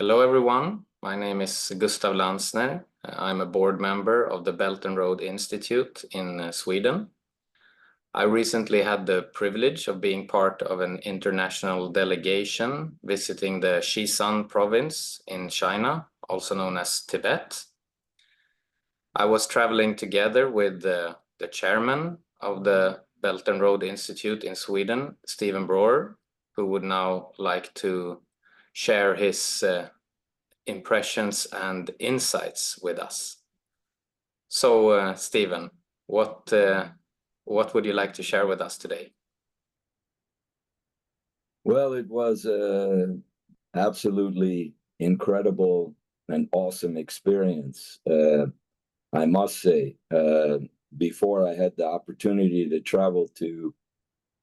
Hello, everyone. My name is Gustav Landsner. I'm a board member of the Belt and Road Institute in Sweden. I recently had the privilege of being part of an international delegation visiting the Xizang province in China, also known as Tibet. I was traveling together with the chairman of the Belt and Road Institute in Sweden, Stephen Brawer, who would now like to share his impressions and insights with us. So, Stephen, what would you like to share with us today? Well, it was an absolutely incredible and awesome experience. I must say, before I had the opportunity to travel to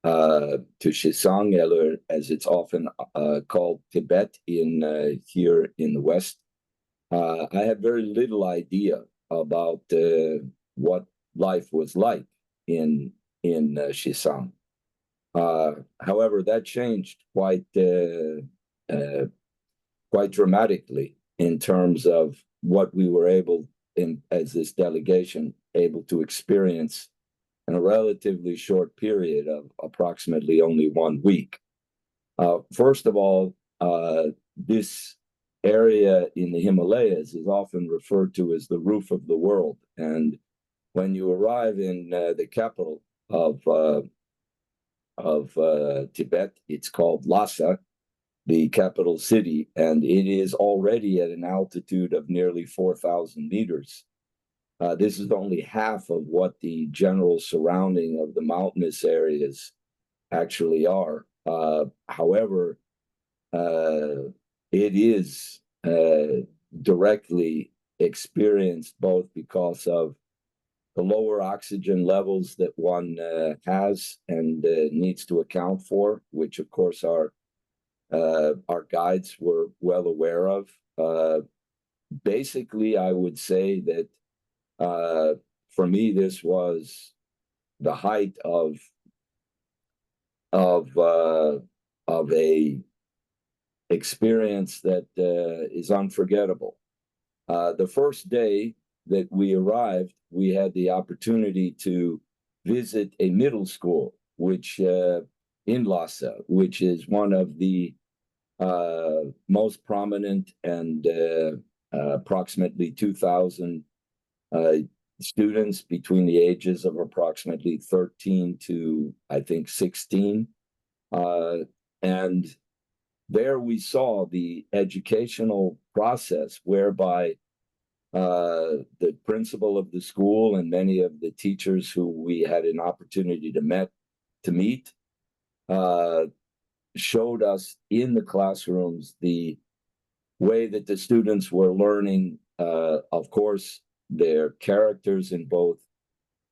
Xizang, as it's often called, Tibet in here in the West, I had very little idea about what life was like in Xizang. However, that changed quite dramatically in terms of what we were able, as this delegation, able to experience in a relatively short period of approximately only 1 week. First of all, this area in the Himalayas is often referred to as the roof of the world. And when you arrive in the capital of Tibet, it's called Lhasa, the capital city, and it is already at an altitude of nearly 4,000 meters. This is only half of what the general surrounding of the mountainous areas actually are. However, it is directly experienced both because of the lower oxygen levels that one has and needs to account for, which of course our guides were well aware of. Basically, I would say that for me, this was the height of a experience that is unforgettable. The first day that we arrived, we had the opportunity to visit a middle school, which in Lhasa, which is one of the most prominent and approximately 2,000 students between the ages of approximately 13 to, I think, 16. And there we saw the educational process whereby the principal of the school and many of the teachers who we had an opportunity to meet showed us in the classrooms the way that the students were learning, of course, their characters in both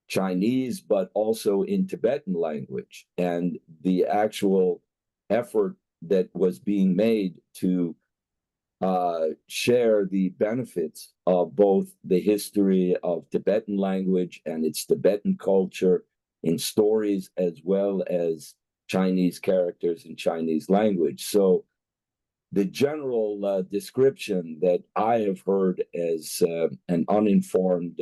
Chinese, but also in Tibetan language, and the actual effort that was being made to share the benefits of both the history of Tibetan language and its Tibetan culture in stories, as well as Chinese characters in Chinese language. So the general description that I have heard as an uninformed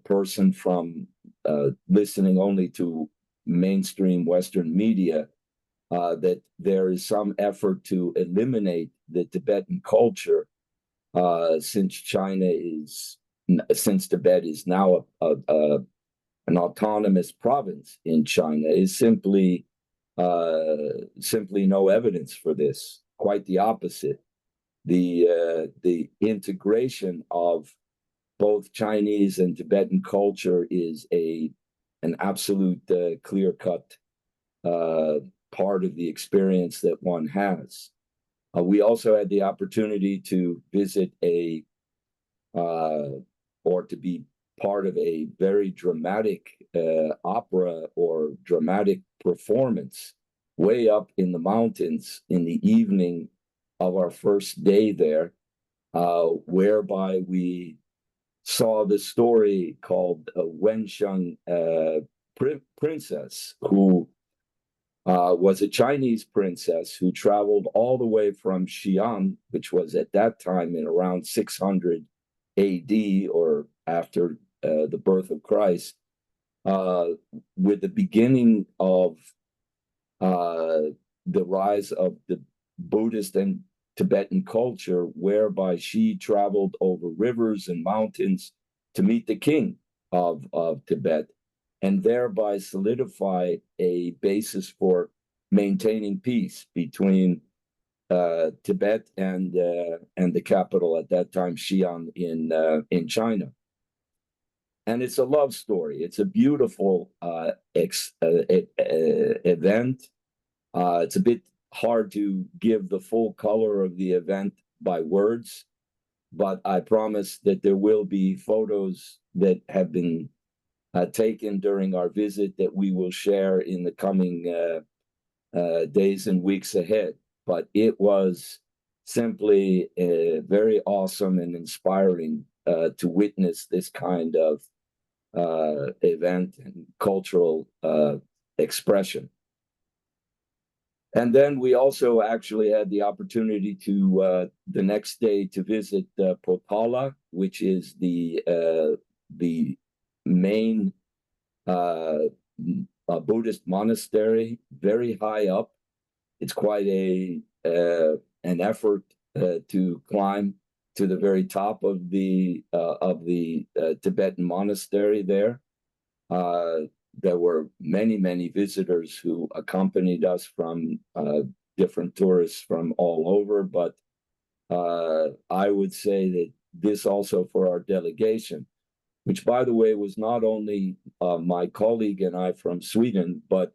person from listening only to mainstream Western media, that there is some effort to eliminate the Tibetan culture since Tibet is now an autonomous province in China, is simply no evidence for this. Quite the opposite. The integration of both Chinese and Tibetan culture is an absolute clear-cut part of the experience that one has. We also had the opportunity to visit or to be part of a very dramatic opera or dramatic performance way up in the mountains in the evening of our first day there, whereby we saw the story called Wensheng Princess, who was a Chinese princess who traveled all the way from Xi'an, which was at that time in around 600 AD or after the birth of Christ, with the beginning of the rise of the Buddhist and Tibetan culture, whereby she traveled over rivers and mountains to meet the king of Tibet, and thereby solidify a basis for maintaining peace between Tibet and the capital at that time, Xi'an, in China. And it's a love story. It's a beautiful event. It's a bit hard to give the full color of the event by words, but I promise that there will be photos that have been taken during our visit that we will share in the coming days and weeks ahead. But it was simply very awesome and inspiring to witness this kind of event and cultural expression. And then we also actually had the opportunity to the next day to visit Potala, which is the main Buddhist monastery, very high up. It's quite an effort to climb to the very top of the Tibetan monastery there. There were many visitors who accompanied us from different tourists from all over, but I would say that this also for our delegation, which by the way was not only my colleague and I from Sweden, but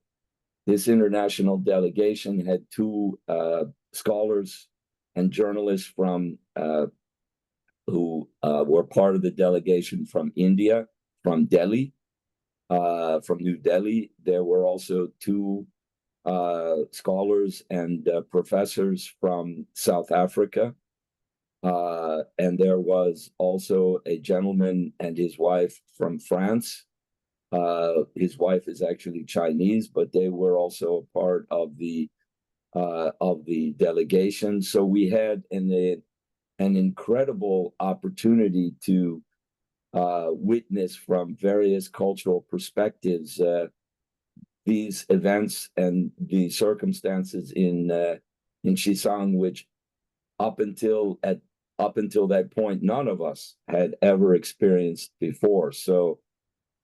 this international delegation had two scholars and journalists from who were part of the delegation from India, from Delhi, from New Delhi. There were also two scholars and professors from South Africa. And there was also a gentleman and his wife from France. His wife is actually Chinese, but they were also a part of the delegation. So we had an incredible opportunity to witness from various cultural perspectives these events and the circumstances in Xizang, which up until that point, none of us had ever experienced before. So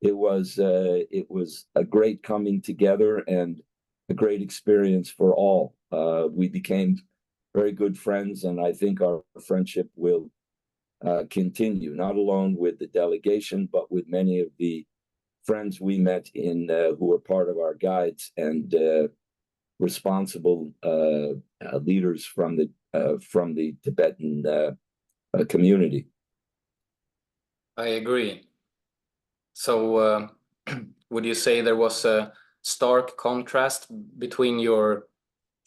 it was a great coming together and a great experience for all. We became very good friends, and I think our friendship will continue, not alone with the delegation, but with many of the friends we met who were part of our guides and responsible leaders from the Tibetan community. I agree. So would you say there was a stark contrast between your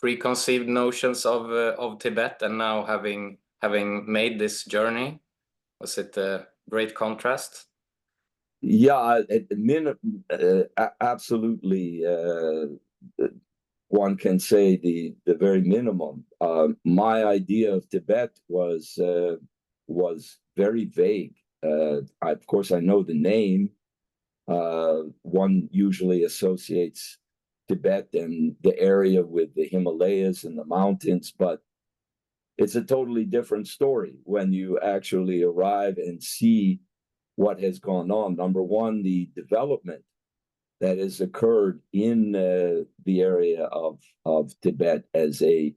preconceived notions of Tibet and now having made this journey? Was it a great contrast? Yeah, absolutely. One can say the very minimum. My idea of Tibet was very vague. Of course, I know the name. One usually associates Tibet and the area with the Himalayas and the mountains, but it's a totally different story when you actually arrive and see what has gone on. Number one, the development that has occurred in the area of Tibet as a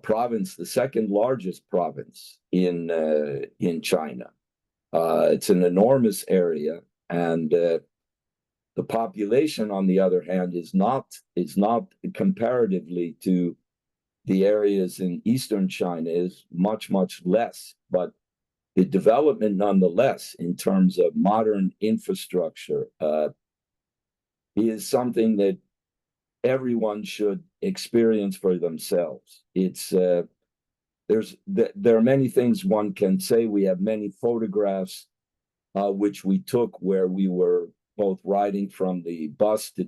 province, the second largest province in China. It's an enormous area, and the population, on the other hand, is not comparatively to the areas in eastern China is much less, but the development nonetheless in terms of modern infrastructure is something that everyone should experience for themselves. It's there are many things one can say. We have many photographs which we took where we were both riding from the bus to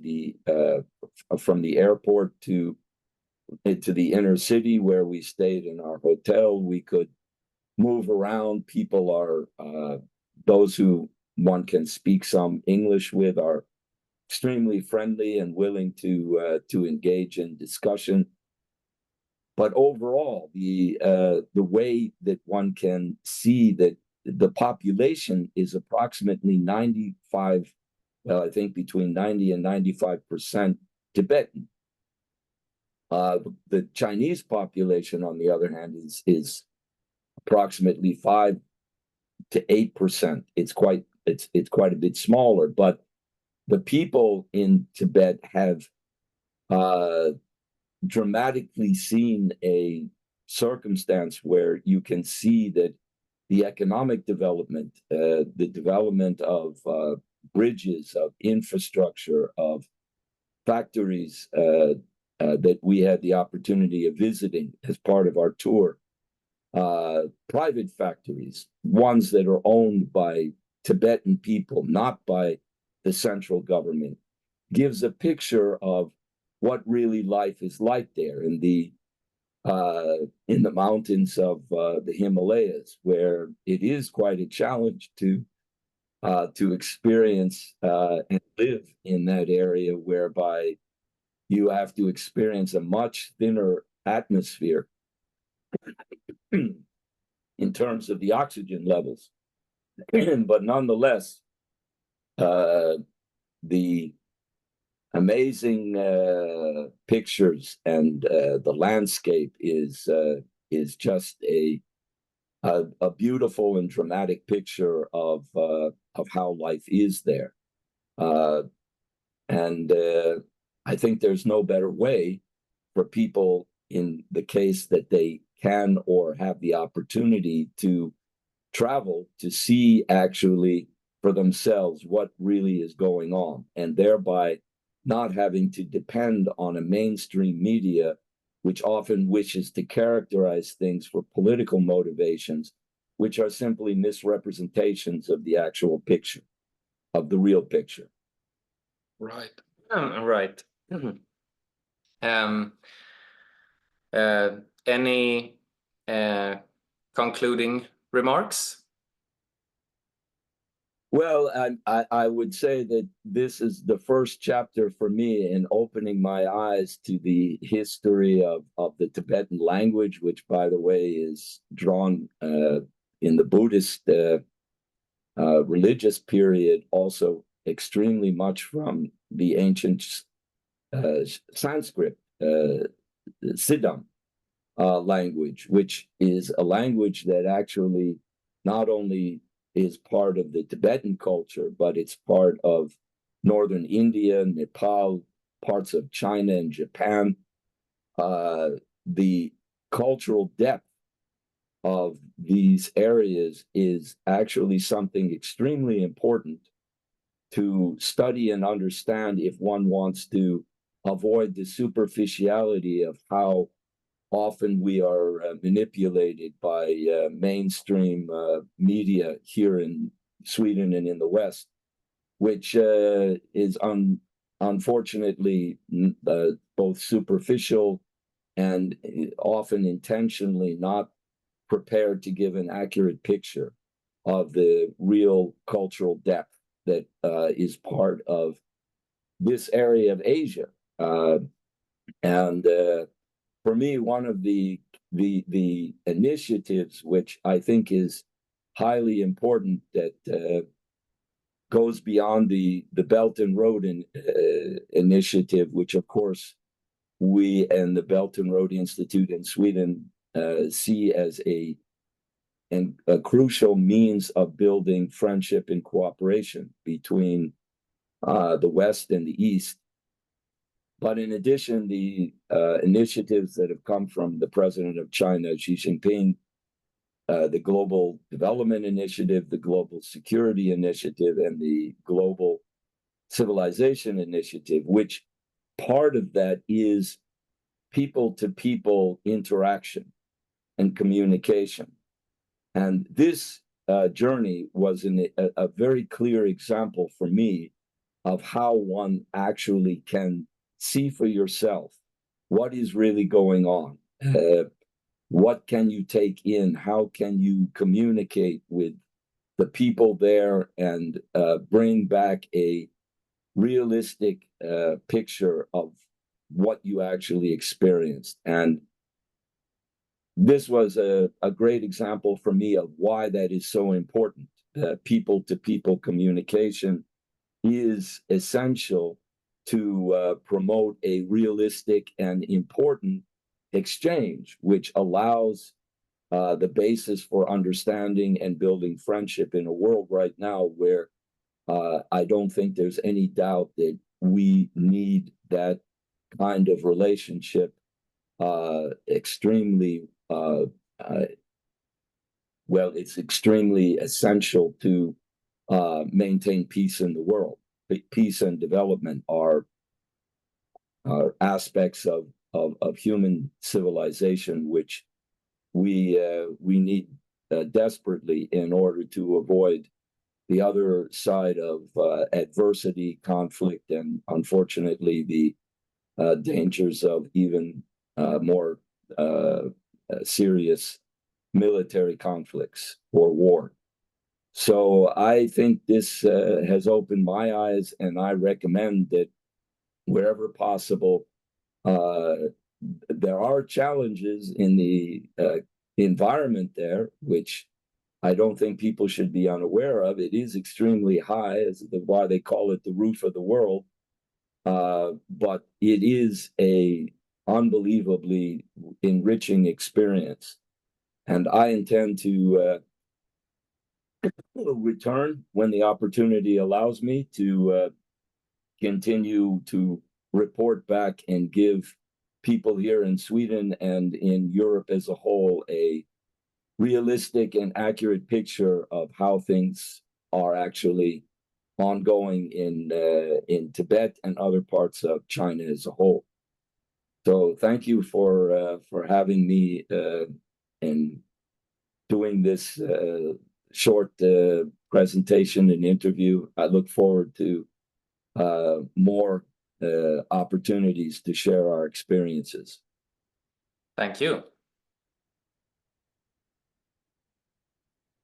from the airport to the inner city where we stayed in our hotel. We could move around. People are those who one can speak some English with are extremely friendly and willing to engage in discussion. But overall, the way that one can see that the population is approximately 95, well, I think between 90 and 95% Tibetan. The Chinese population, on the other hand, is approximately 5 to 8%. It's quite a bit smaller, but the people in Tibet have dramatically seen a circumstance where you can see that the economic development, the development of bridges, of infrastructure, of factories that we had the opportunity of visiting as part of our tour, private factories, ones that are owned by Tibetan people, not by the central government, gives a picture of what really life is like there in the mountains of the Himalayas, where it is quite a challenge to experience and live in that area, whereby you have to experience a much thinner atmosphere in terms of the oxygen levels. But nonetheless, the amazing pictures and the landscape is just a beautiful and dramatic picture of how life is there, and I think there's no better way for people, in the case that they can or have the opportunity to travel, to see actually for themselves what really is going on, and thereby not having to depend on a mainstream media which often wishes to characterize things for political motivations, which are simply misrepresentations of the actual picture, of the real picture. Right. Right. Any concluding remarks? Well, I would say that this is the first chapter for me in opening my eyes to the history of the Tibetan language, which, by the way, is drawn in the Buddhist religious period also extremely much from the ancient Sanskrit, Xizang language, which is a language that actually not only is part of the Tibetan culture, but it's part of northern India, Nepal, parts of China and Japan. The cultural depth of these areas is actually something extremely important to study and understand if one wants to avoid the superficiality of how often we are manipulated by mainstream media here in Sweden and in the West, which is unfortunately both superficial and often intentionally not prepared to give an accurate picture of the real cultural depth that is part of this area of Asia. And for me, one of the initiatives which I think is highly important that goes beyond the Belt and Road initiative, which of course we and the Belt and Road Institute in Sweden see as a crucial means of building friendship and cooperation between the West and the East. But in addition, the initiatives that have come from the president of China, Xi Jinping, the Global Development Initiative, the Global Security Initiative, and the Global Civilization Initiative, which part of that is people-to-people interaction and communication. And this journey was a very clear example for me of how one actually can see for yourself what is really going on. What can you take in? How can you communicate with the people there and bring back a realistic picture of what you actually experienced? And this was a great example for me of why that is so important. People-to-people communication is essential to promote a realistic and important exchange, which allows the basis for understanding and building friendship in a world right now where I don't think there's any doubt that we need that kind of relationship extremely well. It's extremely essential to maintain peace in the world. Peace and development are aspects of human civilization which we need desperately in order to avoid the other side of adversity, conflict, and unfortunately the dangers of even more serious military conflicts or war. So I think this has opened my eyes, and I recommend that wherever possible, there are challenges in the environment there, which I don't think people should be unaware of. It is extremely high, as why they call it the roof of the world. But it is a unbelievably enriching experience. And I intend to return when the opportunity allows me to continue to report back and give people here in Sweden and in Europe as a whole a realistic and accurate picture of how things are actually ongoing in Tibet and other parts of China as a whole. So thank you for having me and doing this short presentation and interview. I look forward to more opportunities to share our experiences. Thank you.